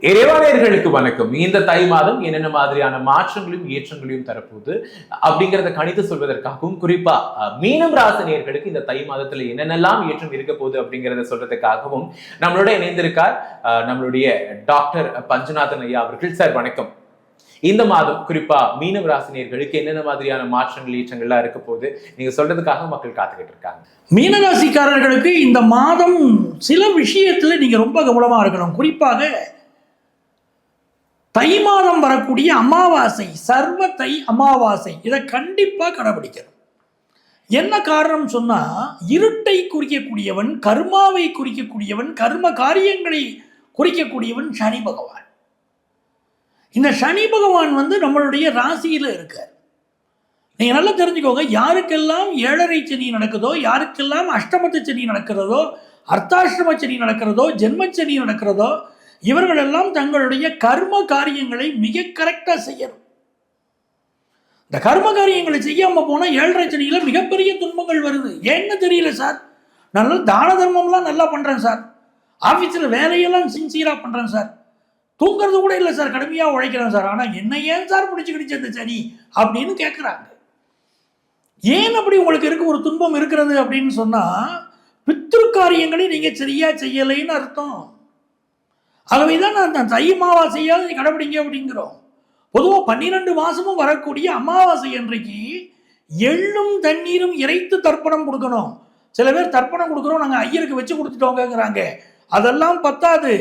இறைவாளர்களுக்கு வணக்கம். இந்த தை மாதம் என்னென்ன மாதிரியான மாற்றங்களையும் ஏற்றங்களையும் தரப்போகுது அப்படிங்கிறத கணித்து சொல்வதற்காகவும், குறிப்பா மீனம் ராசினியர்களுக்கு இந்த தை மாதத்துல என்னென்னலாம் ஏற்றம் இருக்க போகுது அப்படிங்கிறத சொல்றதுக்காகவும் நம்மளோட இணைந்திருக்கார் நம்மளுடைய டாக்டர் பஞ்சநாதன் ஐயா அவர்கள். சார் வணக்கம். இந்த மாதம் குறிப்பா மீனம் ராசினியர்களுக்கு என்னென்ன மாதிரியான மாற்றங்கள் ஏற்றங்கள்லாம் இருக்க போகுது நீங்க சொல்றதுக்காக மக்கள் காத்துக்கிட்டு இருக்காங்க. மீனராசிக்காரர்களுக்கு இந்த மாதம் சில விஷயத்துல நீங்க ரொம்ப கவனமா இருக்கணும். குறிப்பாக தை மாதம் வரக்கூடிய அமாவாசை, சர்வ தை அமாவாசை, இதை கண்டிப்பா கடைபிடிக்கணும். என்ன காரணம் சொன்னா, இருட்டை குறிக்கக்கூடியவன், கர்மாவை குறிக்கக்கூடியவன், கர்ம காரியங்களை குறிக்கக்கூடியவன் சனி பகவான். இந்த சனி பகவான் நம்மளுடைய ராசியில இருக்கார். நீங்க நல்லா தெரிஞ்சுக்கோங்க, யாருக்கெல்லாம் 7.5 சனி நடக்குதோ, யாருக்கெல்லாம் அஷ்டமத்து சனி நடக்கிறதோ, அர்த்தாஷ்டம சனி நடக்கிறதோ, ஜென்மச்சனி நடக்கிறதோ, இவர்கள் எல்லாம் தங்களுடைய கர்ம காரியங்களை மிக கரெக்டா செய்யணும். இந்த கர்ம காரியங்களை செய்யாம போனா 7.5 சனியில மிகப்பெரிய துன்பங்கள் வருது. ஏன்னு தெரியல சார். நல்லா தான தர்மம்லாம் நல்லா பண்றேன் சார், ஆபீஸ்ல வேலையெல்லாம் சின்சியரா பண்றேன் சார், தூங்குறது கூட இல்லை சார், கடுமையா உழைக்கிறேன் சார், ஆனா என்ன ஏன் சார் பிடிச்சுக்கிடுச்சு அந்த சனி அப்படின்னு கேட்கிறாங்க. ஏன் அப்படி உங்களுக்கு இருக்கு ஒரு துன்பம் இருக்கிறது அப்படின்னு சொன்னா, பித்ரு காரியங்களை நீங்க சரியா செய்யலைன்னு அர்த்தம். ஆகவேதான் அந்த தை அமாவாசையாவது கடைபிடிங்க அப்படிங்கிறோம். பொதுவாக 12 மாசமும் வரக்கூடிய அமாவாசை அன்றைக்கு எள்ளும் தண்ணீரும் இறைத்து தர்ப்பணம் கொடுக்கணும். சில பேர் தர்ப்பணம் கொடுக்குறோம், நாங்கள் ஐயருக்கு வச்சு கொடுத்துட்டோங்கிறாங்க. அதெல்லாம் பத்தாது.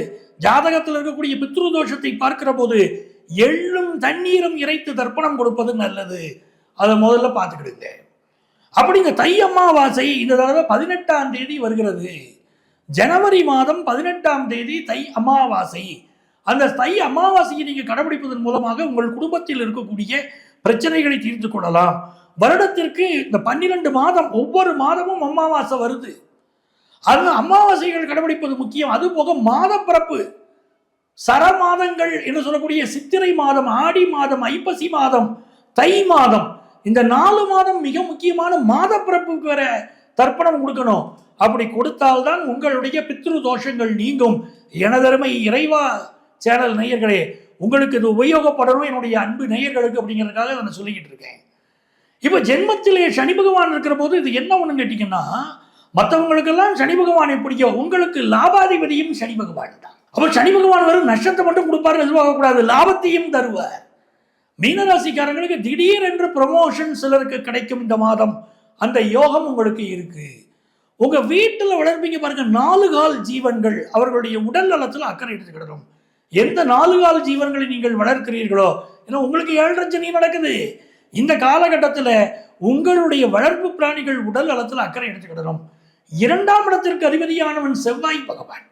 ஜாதகத்தில் இருக்கக்கூடிய பித்ரு தோஷத்தை பார்க்கிற போது எள்ளும் தண்ணீரும் இறைத்து தர்ப்பணம் கொடுப்பது நல்லது. அதை முதல்ல பார்த்துக்கிடுங்க. அப்படி இந்த தை அமாவாசை இந்த தடவை 18ஆம் தேதி வருகிறது. ஜனவரி மாதம் 18ஆம் தேதி தை அமாவாசை. அந்த தை அமாவாசையை நீங்க கடைபிடிப்பதன் மூலமாக உங்கள் குடும்பத்தில் இருக்கக்கூடிய பிரச்சனைகளை தீர்த்து கொள்ளலாம். வருடத்திற்கு இந்த 12 மாதம் ஒவ்வொரு மாதமும் அமாவாசை வருது. அது அமாவாசைகள் கடைபிடிப்பது முக்கியம். அது போக மாத பிறப்பு சர மாதங்கள் என்று சொல்லக்கூடிய சித்திரை மாதம், ஆடி மாதம், ஐப்பசி மாதம், தை மாதம், இந்த 4 மாதம் மிக முக்கியமான மாத பிறப்புக்கு வர தர்ப்பணம் கொடுக்கணும். அப்படி கொடுத்தால்தான் உங்களுடைய பித்ரு தோஷங்கள் நீங்கும். எனதருமை இறைவா சேனல் நேயர்களே, உங்களுக்கு இது உபயோகப்படணும் என்னுடைய அன்பு நேயர்களுக்கு அப்படிங்கிறதுக்காக நான் சொல்லிக்கிட்டு இருக்கேன். இப்போ ஜென்மத்திலே சனி பகவான் இருக்கிற போது இது என்ன ஒன்று கேட்டீங்கன்னா, மற்றவங்களுக்கெல்லாம் சனி பகவானை பிடிக்கும், உங்களுக்கு லாபாதிபதியும் சனி பகவான் தான். அப்போ சனி பகவான் வெறும் நஷ்டத்தை மட்டும் கொடுப்பாரு எதுவாகக்கூடாது, லாபத்தையும் தருவார். மீனராசிக்காரங்களுக்கு திடீர் என்று ப்ரமோஷன் சிலருக்கு கிடைக்கும் இந்த மாதம். அந்த யோகம் உங்களுக்கு இருக்கு. உங்க வீட்டில் வளர்ப்பீங்க பாருங்க 4 கால் ஜீவன்கள், அவர்களுடைய உடல் நலத்தில் அக்கறை எடுத்துக்கிடணும். எந்த 4 கால் ஜீவன்களை நீங்கள் வளர்க்கிறீர்களோ, ஏன்னா உங்களுக்கு 7.5 சனி நடக்குது. இந்த காலகட்டத்தில் உங்களுடைய வளர்ப்பு பிராணிகள் உடல் நலத்தில் அக்கறை எடுத்துக்கிடணும். 2ஆம் இடத்திற்கு அதிபதியானவன் செவ்வாய் பகவான்.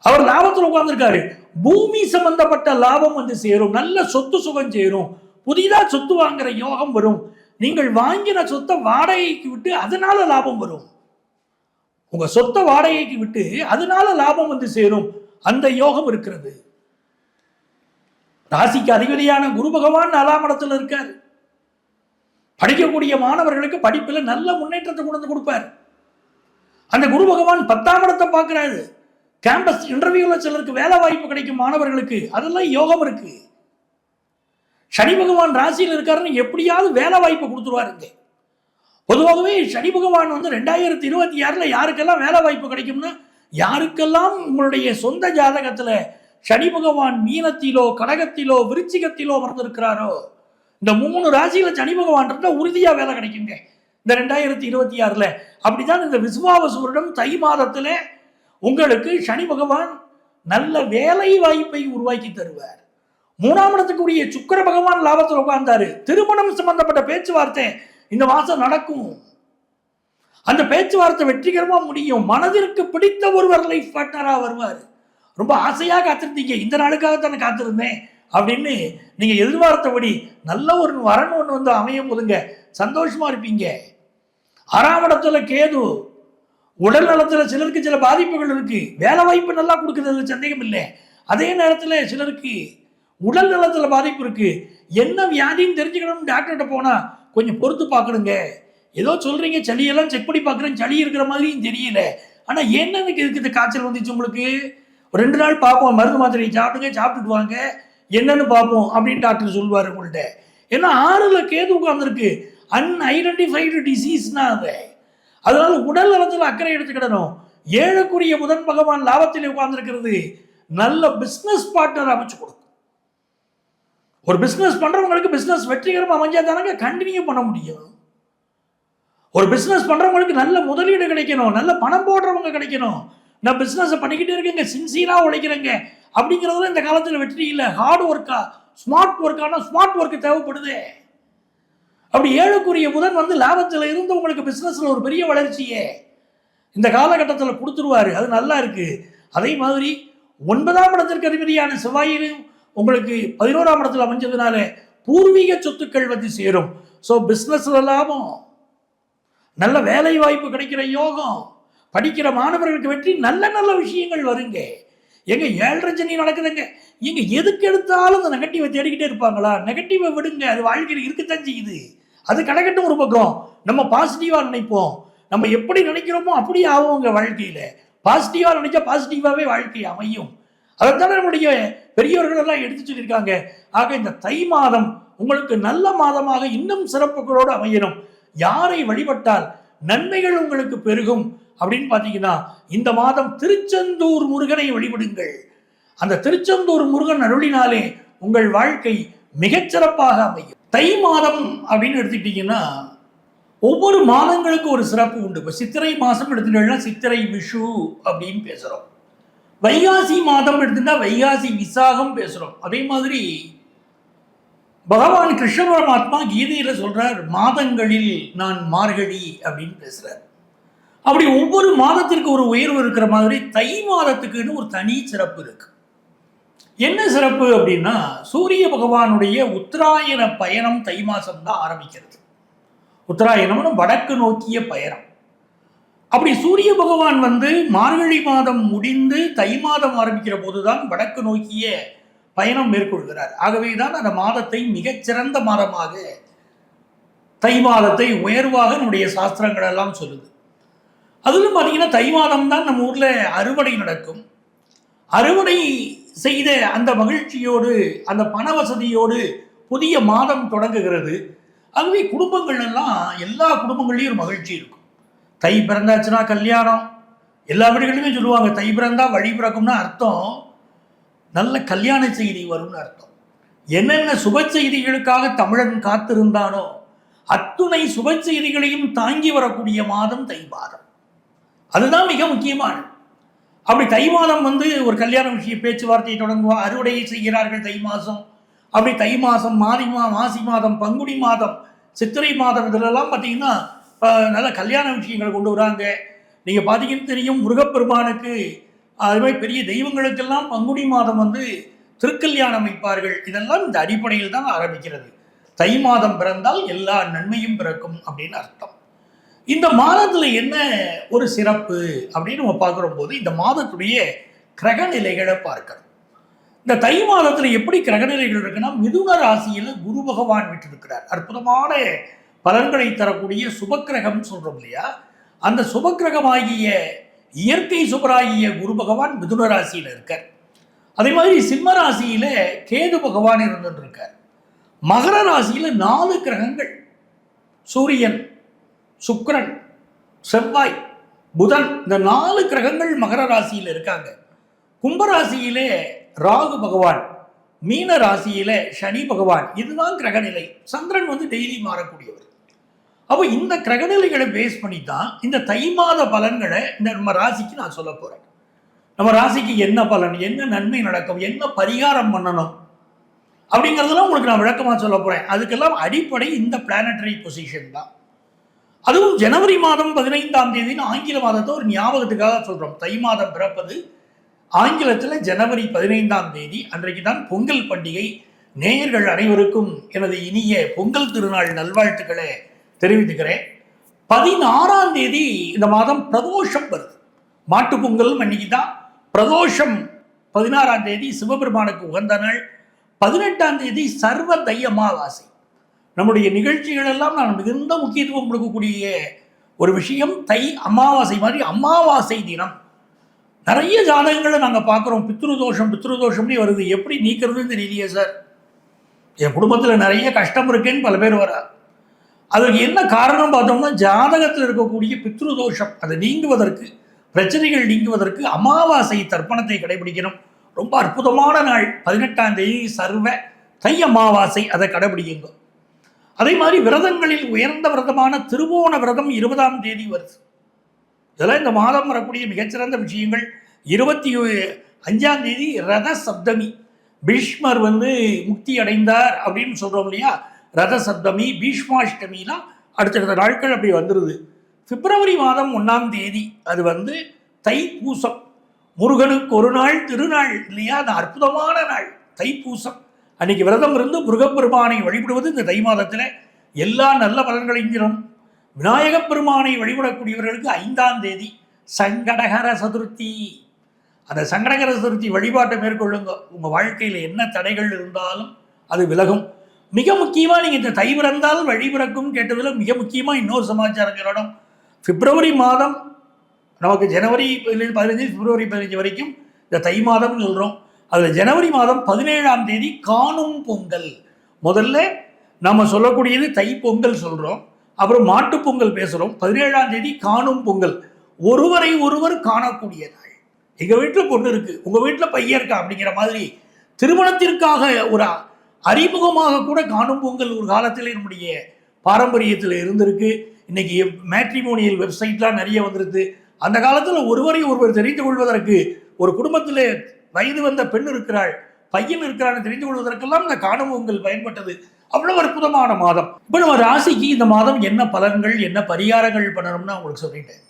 அவர் லாபத்தில் உட்கார்ந்துருக்காரு. பூமி சம்பந்தப்பட்ட லாபம் சேரும், நல்ல சொத்து சுகம் சேரும், புதிதா சொத்து வாங்குற யோகம் வரும். நீங்கள் வாங்கின சொத்தை வாடகைக்கு விட்டு அதனால லாபம் வரும். உங்க சொத்தை வாடகைக்கு விட்டு அதனால லாபம் சேரும். அந்த யோகம் இருக்கிறது. ராசிக்கு அதிபதியான குரு பகவான் 4ஆம் இடத்துல இருக்கார். படிக்கக்கூடிய மாணவர்களுக்கு படிப்புல நல்ல முன்னேற்றத்தை கொண்டு கொடுப்பார். அந்த குரு பகவான் 10ஆம் இடத்தை பார்க்கிறாரு. கேம்பஸ் இன்டர்வியூல சிலருக்கு வேலை வாய்ப்பு கிடைக்கும் மாணவர்களுக்கு, அதெல்லாம் யோகம் இருக்கு. சனி பகவான் ராசியில் இருக்காருன்னு எப்படியாவது வேலை வாய்ப்பு கொடுத்துருவாருங்க. பொதுவாகவே சனி பகவான் 2026 யாருக்கெல்லாம் வேலை வாய்ப்பு கிடைக்கும்னா, யாருக்கெல்லாம் உங்களுடைய சொந்த ஜாதகத்துல சனி பகவான் மீனத்திலோ, கடகத்திலோ, விருச்சிகத்திலோ அமர்ந்திருக்கிறாரோ, இந்த 3 ராசியில சனி பகவான் இருந்தா உறுதியா வேலை கிடைக்குங்க இந்த 2026. அப்படிதான் இந்த விசுவாவசு வருடம் தை மாதத்துல உங்களுக்கு சனி பகவான் நல்ல வேலை வாய்ப்பை உருவாக்கி தருவார். 3ஆம் இடத்துக்குரிய சுக்கிர பகவான் லாபத்தில் உட்கார்ந்தாரு. திருமணம் சம்பந்தப்பட்ட பேச்சுவார்த்தை இந்த மாசம் நடக்கும். அந்த பேச்சுவார்த்தை வெற்றிகரமா முடியும். மனதிற்கு பிடித்த ஒருவர் லைஃப் பார்ட்னரா வருவார். ரொம்ப ஆசையா காத்திருந்தீங்க, இந்த நாளுக்காகத்தானே காத்திருந்தேன் அப்படின்னு நீங்க எதிர்பார்த்தபடி நல்ல ஒரு வரன் ஒன்று அமையும் போதுங்க சந்தோஷமா இருப்பீங்க. 6ஆம் இடத்துல கேது, உடல் நலத்துல சிலருக்கு சில பாதிப்புகள் இருக்கு. வேலை வாய்ப்பு நல்லா கொடுக்குறது சந்தேகம் இல்லை. அதே நேரத்தில் சிலருக்கு உடல் நலத்துல பாதிப்பு இருக்கு. என்ன வியாதின்னு தெரிஞ்சுக்கணும், டாக்டர்கிட்ட போனா கொஞ்சம் பொறுத்து பார்க்கணுங்க. ஏதோ சொல்றீங்க, சளியெல்லாம் செக் பண்ணி பார்க்குறேன், சளி இருக்கிற மாதிரியும் தெரியல, ஆனா என்னன்னு இதுக்கு காய்ச்சல் வந்துச்சு உங்களுக்கு, ஒரு 2 நாள் பார்ப்போம், மருந்து மாத்திரையை சாப்பிட்டுட்டு வாங்க, என்னன்னு பார்ப்போம் அப்படின்னு டாக்டர் சொல்லுவார் உங்கள்கிட்ட. ஏன்னா 6ல் கேது உட்கார்ந்துருக்கு, அன்ஐடென்டிஃபைடு டிசீஸ்னா அது. அதனால உடல் நலத்தில் அக்கறை எடுத்துக்கிடணும். 7க்குரிய புதன் பகவான் லாபத்தில் உட்கார்ந்துருக்கிறது நல்ல பிசினஸ் பார்ட்னர் அமைச்சு கொடுக்கும். ஒரு பிசினஸ் பண்றவங்களுக்கு பிசினஸ் வெற்றிகரமாக அமைஞ்சா தானங்க கண்டினியூ பண்ண முடியும். ஒரு பிசினஸ் பண்றவங்களுக்கு நல்ல முதலீடு கிடைக்கணும், நல்ல பணம் போடுறவங்க கிடைக்கணும். நான் பிசினஸ் பண்ணிக்கிட்டே இருக்கேங்க, சின்சியரா உழைக்கிறேங்க அப்படிங்கிறதுல இந்த காலத்தில் வெற்றி இல்லை. ஹார்ட் ஒர்க்கா ஸ்மார்ட் ஒர்க்கான ஸ்மார்ட் ஒர்க் தேவைப்படுது. அப்படி 7க்குரிய புதன் வந்து லாபத்தில் இருந்து உங்களுக்கு பிசினஸ்ல ஒரு பெரிய வளர்ச்சியே இந்த காலகட்டத்தில் கொடுத்துருவாரு. அது நல்லா இருக்கு. அதே மாதிரி 9ஆம் இடத்திற்கு அதிபதியான செவ்வாயிலும் உங்களுக்கு 11ஆம் இடத்துல அமைஞ்சதுனால பூர்வீக சொத்துக்கள் வந்து சேரும். ஸோ பிஸ்னஸ்ல லாபம், நல்ல வேலை வாய்ப்பு கிடைக்கிற யோகம், படிக்கிற மாணவர்களுக்கு வெற்றி, நல்ல நல்ல விஷயங்கள் வருங்க. எங்க 7.5 சனி நடக்குதுங்க, எங்க எதுக்கு எடுத்தாலும் இந்த நெகட்டிவை தேடிக்கிட்டே இருப்பாங்களா? நெகட்டிவை விடுங்க, அது வாழ்க்கையில் இருக்கத்தான் செய்யுது. அது கிடக்கட்டும் ஒரு பக்கம். நம்ம பாசிட்டிவா நினைப்போம். நம்ம எப்படி நினைக்கிறோமோ அப்படியே ஆகுங்க வாழ்க்கையில. பாசிட்டிவா நினைச்சா பாசிட்டிவாவே வாழ்க்கை அமையும். அதைத்தானே நம்முடைய பெரியவர்கள் எல்லாம் எடுத்து சொல்லியிருக்காங்க. ஆக இந்த தை மாதம் உங்களுக்கு நல்ல மாதமாக இன்னும் சிறப்புகளோடு அமையணும். யாரை வழிபட்டால் நன்மைகள் உங்களுக்கு பெருகும் அப்படின்னு பார்த்தீங்கன்னா, இந்த மாதம் திருச்செந்தூர் முருகனை வழிபடுங்கள். அந்த திருச்செந்தூர் முருகன் அருளினாலே உங்கள் வாழ்க்கை மிகச்சிறப்பாக அமையும். தை மாதம் அப்படின்னு எடுத்துக்கிட்டீங்கன்னா, ஒவ்வொரு மாதங்களுக்கும் ஒரு சிறப்பு உண்டு. இப்போ சித்திரை மாதம் எடுத்துட்டோம்னா சித்திரை விஷு அப்படின்னு பேசுகிறோம். வைகாசி மாதம் எடுத்துட்டா வைகாசி விசாகம் பேசுகிறோம். அதே மாதிரி பகவான் கிருஷ்ண பரமாத்மா கீதையில சொல்றார், மாதங்களில் நான் மார்கழி அப்படின்னு பேசுறார். அப்படி ஒவ்வொரு மாதத்திற்கு ஒரு உயர்வு இருக்கிற மாதிரி தை மாதத்துக்குன்னு ஒரு தனி சிறப்பு இருக்கு. என்ன சிறப்பு அப்படின்னா, சூரிய பகவானுடைய உத்தராயண பயணம் தை மாசம் தான் ஆரம்பிக்கிறது. உத்தராயணம்னு வடக்கு நோக்கிய பயணம். அப்படி சூரிய பகவான் வந்து மார்கழி மாதம் முடிந்து தை மாதம் ஆரம்பிக்கிற போதுதான் வடக்கு நோக்கிய பயணம் மேற்கொள்கிறார். ஆகவேதான் அந்த மாதத்தை மிகச்சிறந்த மாதமாக, தை மாதத்தை உயர்வாக நம்முடைய சாஸ்திரங்கள் எல்லாம் சொல்லுது. அதிலும் பார்த்தீங்கன்னா தை மாதம் தான் நம்ம ஊர்ல அறுவடை நடக்கும். அறுவடை செய்த அந்த மகிழ்ச்சியோடு, அந்த பண வசதியோடு புதிய மாதம் தொடங்குகிறது. ஆகவே குடும்பங்கள் எல்லாம், எல்லா குடும்பங்கள்லையும் ஒரு மகிழ்ச்சி இருக்கும். தை பிறந்தாச்சுன்னா கல்யாணம். எல்லா வீடுகளிலுமே சொல்லுவாங்க, தை பிறந்தா வழி பிறக்கும்னு அர்த்தம் நல்ல கல்யாண செய்தி வரும்னு அர்த்தம். என்னென்ன சுப செய்திகளுக்காக தமிழன் காத்திருந்தானோ அத்துணை சுப செய்திகளையும் தாங்கி வரக்கூடிய மாதம் தை மாதம். அதுதான் மிக முக்கியமானது. அப்படி தை மாதம் வந்து ஒரு கல்யாண விஷய பேச்சுவார்த்தையை தொடங்குவா, அறுவடையை செய்கிறார்கள் தை மாதம். அப்படி தை மாதம், மாசி மாதம், பங்குனி மாதம், சித்திரை மாதம், இதிலெல்லாம் பார்த்தீங்கன்னா நல்ல கல்யாண விஷயங்களை கொண்டு வராங்க. நீங்கள் பார்த்தீங்கன்னு தெரியும், முருகப்பெருமானுக்கு அது மாதிரி பெரிய தெய்வங்களுக்கெல்லாம் பங்குனி மாதம் வந்து திருக்கல்யாணம் வைப்பார்கள். இதெல்லாம் இந்த அடிப்படையில் தான் ஆரம்பிக்கிறது. தை மாதம் பிறந்தால் எல்லா நன்மையும் பிறக்கும் அப்படின்னு அர்த்தம். இந்த மாதத்தில் என்ன ஒரு சிறப்பு அப்படின்னு நம்ம பார்க்குற போது, இந்த மாதத்துடைய கிரகநிலைகளை பார்க்கணும். இந்த தை மாதத்தில் எப்படி கிரகநிலைகள் இருக்குன்னா, மிதுன ராசியில் குரு பகவான் விட்டிருக்கிறார். அற்புதமான பலன்களை தரக்கூடிய சுபக்கிரகம் சொல்றோம் இல்லையா, அந்த சுபக்கிரகமாகிய இயற்கை சுபராகிய குரு பகவான் மிதுன ராசியில் இருக்கார். அதே மாதிரி சிம்ம ராசியில கேது பகவான் இருந்துட்டு இருக்கார். மகர ராசியில 4 கிரகங்கள், சூரியன், சுக்கிரன், செவ்வாய், புதன், இந்த 4 கிரகங்கள் மகர ராசியில் இருக்காங்க. கும்பராசியிலே ராகு பகவான், மீன ராசியில சனி பகவான். இதுதான் கிரகநிலை. சந்திரன் வந்து டெய்லி மாறக்கூடியவர். அப்போ இந்த கிரகநிலைகளை பேஸ் பண்ணி தான் இந்த தை மாத பலன்களை இந்த நம்ம ராசிக்கு நான் சொல்ல போறேன். நம்ம ராசிக்கு என்ன பலன், என்ன நன்மை நடக்கும், என்ன பரிகாரம் பண்ணணும் அப்படிங்கிறதெல்லாம் உங்களுக்கு நான் விளக்கமாக சொல்ல போறேன். அதுக்கெல்லாம் அடிப்படை இந்த பிளானட்டரி பொசிஷன் தான். அதுவும் ஜனவரி மாதம் 15ஆம் தேதின்னு ஆங்கில மாதத்தை ஒரு ஞாபகத்துக்காக சொல்றோம். தை மாதம் பிறப்பது ஆங்கிலத்தில் ஜனவரி 15ஆம் தேதி. அன்றைக்கு தான் பொங்கல் பண்டிகை. நேயர்கள் அனைவருக்கும் எனது இனிய பொங்கல் திருநாள் நல்வாழ்த்துக்களை தெரிவித்துக்கிறேன். 16ஆம் தேதி இந்த மாதம் பிரதோஷம் வருது. மாட்டு பொங்கல் அன்னைக்கு தான் பிரதோஷம். 16ஆம் தேதி சிவபெருமானுக்கு உகந்த நாள். 18ஆம் தேதி சர்வ தை அமாவாசை. நம்முடைய நிகழ்ச்சிகள் எல்லாம் நான் மிகுந்த முக்கியத்துவம் கொடுக்கக்கூடிய ஒரு விஷயம் தை அமாவாசை மாதிரி அமாவாசை தினம். நிறைய ஜாதகங்களை நாங்கள் பார்க்குறோம், பித்ருதோஷம்னே வருது, எப்படி நீக்கிறதுன்னு தெரியலையே சார், என் குடும்பத்தில் நிறைய கஷ்டம் இருக்கேன்னு பல பேர் வரா. அதற்கு என்ன காரணம் பார்த்தோம்னா, ஜாதகத்தில் இருக்கக்கூடிய பித்ருதோஷம் அதை நீங்குவதற்கு, பிரச்சனைகள் நீங்குவதற்கு அமாவாசை தர்ப்பணத்தை கடைபிடிக்கணும். ரொம்ப அற்புதமான நாள் 18ஆம் தேதி சர்வ தை அமாவாசை, அதை கடைபிடிக்குங்க. அதே மாதிரி விரதங்களில் உயர்ந்த விரதமான திருவோண விரதம் 20ஆம் தேதி வருது. இதெல்லாம் இந்த மாதம் வரக்கூடிய மிகச்சிறந்த விஷயங்கள். 25ஆம் தேதி ரத சப்தமி, பீஷ்மர் முக்தி அடைந்தார் அப்படின்னு சொல்றோம் இல்லையா, ரத சப்தமி, பீஷ்மாஷ்டமிலாம் அடுத்தடுத்த நாட்கள் அப்படி வந்துடுது. பிப்ரவரி மாதம் 1ஆம் தேதி அது தைப்பூசம், முருகனுக்கு ஒரு நாள் திருநாள் இல்லையா, அந்த அற்புதமான நாள் தைப்பூசம். அன்னைக்கு விரதம் இருந்து முருகப்பெருமானை வழிபடுவது இந்த தை மாதத்தில் எல்லா நல்ல பலன்களையும் தரும். விநாயகப் பெருமானை வழிபடக்கூடியவர்களுக்கு 5ஆம் தேதி சங்கடகர சதுர்த்தி. அந்த சங்கடகர சதுர்த்தி வழிபாட்டை மேற்கொள்ளுங்க. உங்கள் வாழ்க்கையில் என்ன தடைகள் இருந்தாலும் அது விலகும். மிக முக்கியமாக நீங்கள் இந்த தை பிறந்தால் வழி பிறக்கும் கேட்டதில் மிக முக்கியமாக இன்னொரு சமாச்சாரம் சொல்லணும். பிப்ரவரி மாதம் நமக்கு ஜனவரி 15 பிப்ரவரி 15 வரைக்கும் இந்த தை மாதம்னு சொல்கிறோம். அதில் ஜனவரி மாதம் 17ஆம் தேதி காணும் பொங்கல். முதல்ல நம்ம சொல்லக்கூடியது தை பொங்கல் சொல்கிறோம், அப்புறம் மாட்டு பொங்கல் பேசுகிறோம். 17ஆம் தேதி காணும் பொங்கல், ஒருவரை ஒருவர் காணக்கூடிய நாள். எங்கள் வீட்டில் பொண்ணு இருக்குது, உங்கள் வீட்டில் பையன் இருக்கா அப்படிங்கிற மாதிரி திருமணத்திற்காக ஒரு அறிமுகமாக கூட காணும் பொங்கல் ஒரு காலத்தில் நம்முடைய பாரம்பரியத்தில் இருந்திருக்கு. இன்னைக்கு மேட்ரிமோனியல் வெப்சைட்லாம் நிறைய வந்துருது. அந்த காலத்தில் ஒருவரை ஒருவர் தெரிந்து கொள்வதற்கு, ஒரு குடும்பத்தில் வயது வந்த பெண் இருக்கிறாள், பையன் இருக்கிறான்னு தெரிந்து கொள்வதற்கெல்லாம் இந்த காணும் பொங்கல் பயன்பட்டது. அவ்வளவு அற்புதமான மாதம். இப்போ நம்ம ராசிக்கு இந்த மாதம் என்ன பலன்கள், என்ன பரிகாரங்கள் பண்ணணும்னு உங்களுக்கு சொல்லிட்டேன்.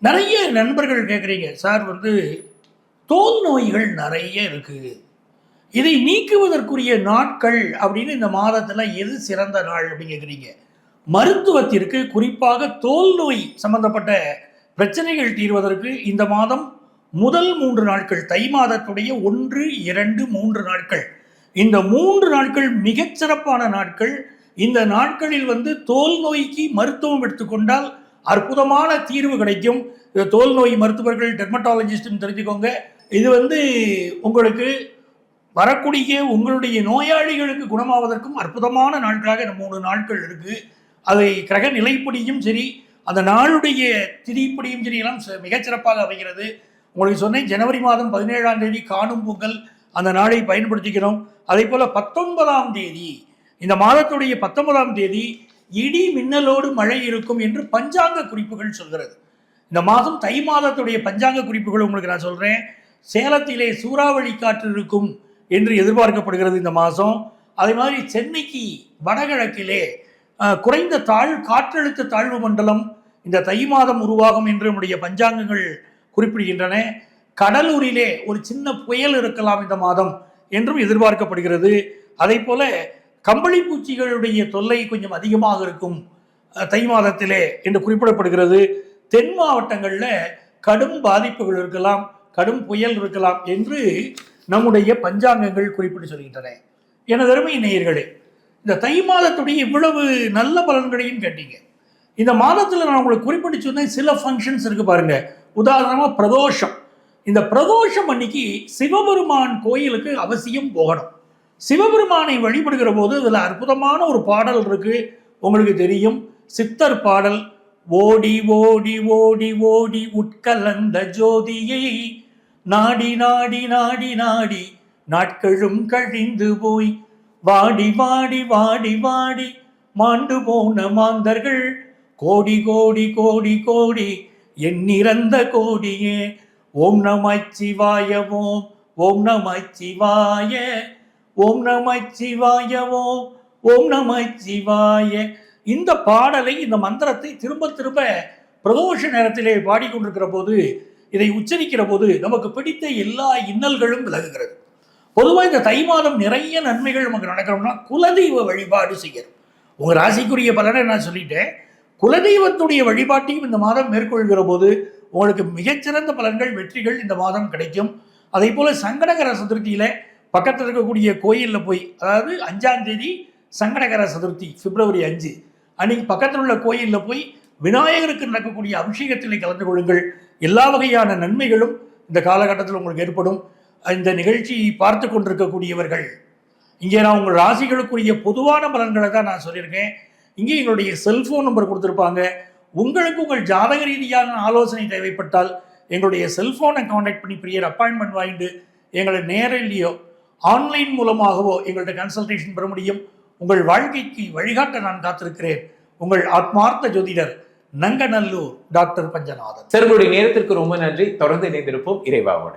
நிறைய நண்பர்கள் கேட்குறீங்க, சார் தோல் நோய்கள் நிறைய இருக்குது, இதை நீக்குவதற்குரிய நாட்கள் அப்படின்னு இந்த மாதத்தில் எது சிறந்த நாள் அப்படின்னு கேட்குறீங்க. மருத்துவத்திற்கு, குறிப்பாக தோல் நோய் சம்பந்தப்பட்ட பிரச்சனைகள் தீர்வதற்கு இந்த மாதம் முதல் 3 நாட்கள், தை மாதத்துடைய 1, 2, 3 நாட்கள், இந்த 3 நாட்கள் மிகச்சிறப்பான நாட்கள். இந்த நாட்களில் தோல் நோய்க்கு மருத்துவம் எடுத்துக்கொண்டால் அற்புதமான தீர்வு கிடைக்கும். தோல் நோய் மருத்துவர்கள், டெர்மட்டாலஜிஸ்ட்னு தெரிஞ்சுக்கோங்க. இது உங்களுக்கு வரக்கூடிய உங்களுடைய நோயாளிகளுக்கு குணமாவதற்கும் அற்புதமான நாட்களாக இந்த 3 நாட்கள் இருக்குது. அதை கிரக நிலைப்படியும் சரி, அந்த நாளுடைய திதிப்படியும் சரி எல்லாம் மிகச்சிறப்பாக அமைகிறது. உங்களுக்கு சொன்னேன், ஜனவரி மாதம் 17ஆம் தேதி காணும் பொங்கல், அந்த நாளை பயன்படுத்திக்கிறோம். அதே போல் 19ஆம் தேதி, இந்த மாதத்துடைய 19ஆம் தேதி இடி மின்னலோடு மழை இருக்கும் என்று பஞ்சாங்க குறிப்புகள் சொல்கிறது. இந்த மாதம் தை மாதத்துடைய பஞ்சாங்க குறிப்புகள் உங்களுக்கு நான் சொல்கிறேன். சேலத்திலே சூறாவளி காற்று இருக்கும் என்று எதிர்பார்க்கப்படுகிறது இந்த மாதம். அதே மாதிரி சென்னைக்கு வடகிழக்கிலே குறைந்த காற்றழுத்த தாழ்வு மண்டலம் இந்த தை மாதம் உருவாகும் என்று நம்முடைய பஞ்சாங்கங்கள் குறிப்பிடுகின்றன. கடலூரிலே ஒரு சின்ன புயல் இருக்கலாம் இந்த மாதம் என்றும் எதிர்பார்க்கப்படுகிறது. அதே போல கம்பளி பூச்சிகளுடைய தொல்லை கொஞ்சம் அதிகமாக இருக்கும் தை மாதத்திலே என்று குறிப்பிடப்படுகிறது. தென் மாவட்டங்களில் கடும் பாதிப்புகள் இருக்கலாம், கடும் புயல் இருக்கலாம் என்று நம்முடைய பஞ்சாங்கங்கள் குறிப்பிட்டு சொல்கின்றன. எனது அருமை நேயர்களே, இந்த தை மாதத்துடைய இவ்வளவு நல்ல பலன்களையும் கேட்டீங்க. இந்த மாதத்தில் நான் உங்களுக்கு குறிப்பிட்டு சொன்னேன், சில ஃபங்க்ஷன்ஸ் இருக்கு பாருங்க. உதாரணமாக பிரதோஷம். இந்த பிரதோஷம் அன்னைக்கு சிவபெருமான் கோயிலுக்கு அவசியம் போகணும். சிவபெருமானை வழிபடுகிற போது அதில் அற்புதமான ஒரு பாடல் இருக்கு, உங்களுக்கு தெரியும், சித்தர் பாடல். ஓடி ஓடி ஓடி ஓடி உட்கலந்த ஜோதியை நாடி நாடி நாடி நாடி நாட்களும் கழிந்து போய் வாடி வாடி வாடி வாடி மாண்டு போன மாந்தர்கள் கோடி கோடி கோடி கோடி எண்ணிறந்த கோடியே ஓம் நமச்சிவாய ஓம் ஓம் நமச்சிவாய ஓம் நமச்சிவாய ஓம் ஓம் நமச்சிவாய. இந்த பாடலை, இந்த மந்திரத்தை திரும்ப திரும்ப பிரதோஷ நேரத்திலே பாடிக்கொண்டிருக்கிற போது, இதை உச்சரிக்கிற போது நமக்கு பிடித்த எல்லா இன்னல்களும் விலகுகிறது. பொதுவாக இந்த தை மாதம் நிறைய நன்மைகள் நமக்கு நடக்கணும்னா குலதெய்வ வழிபாடு செய்யணும். உங்கள் ராசிக்குரிய பலனை நான் சொல்லிட்டேன். குலதெய்வத்துடைய வழிபாட்டையும் இந்த மாதம் மேற்கொள்கிற போது உங்களுக்கு மிகச்சிறந்த பலன்கள், வெற்றிகள் இந்த மாதம் கிடைக்கும். அதே போல் சங்கடகர சதுர்த்தியில் பக்கத்தில் இருக்கக்கூடிய கோயிலில் போய், அதாவது 5ஆம் தேதி சங்கடகர சதுர்த்தி பிப்ரவரி 5 அன்னைக்கு பக்கத்தில் உள்ள கோயிலில் போய் விநாயகருக்கு நடக்கக்கூடிய அபிஷேகத்தில் கலந்து கொள்ளுங்கள். எல்லா வகையான நன்மைகளும் இந்த காலகட்டத்தில் உங்களுக்கு ஏற்படும். இந்த நிகழ்ச்சியை பார்த்து கொண்டிருக்கக்கூடியவர்கள், இங்கே நான் உங்கள் ராசிகளுக்குரிய பொதுவான பலன்களை தான் நான் சொல்லியிருக்கேன். இங்கே எங்களுடைய செல்ஃபோன் நம்பர் கொடுத்துருப்பாங்க. உங்களுக்கு உங்கள் ஜாதக ரீதியான ஆலோசனை தேவைப்பட்டால் எங்களுடைய செல்ஃபோனை காண்டாக்ட் பண்ணி ப்ரியர் அப்பாயின்மெண்ட் வாங்கிட்டு எங்களை நேரிலேயோ ஆன்லைன் மூலமாகவோ எங்கள்கிட்ட கன்சல்டேஷன் பெற முடியும். உங்கள் வாழ்க்கைக்கு வழிகாட்ட நான் காத்திருக்கிறேன். உங்கள் ஆத்மார்த்த ஜோதிடர் நங்கநல்லூர் டாக்டர் பஞ்சநாதன். சார், உங்களுடைய நேரத்திற்கு ரொம்ப நன்றி. தொடர்ந்து இணைந்திருப்போம். இறைவாவோட.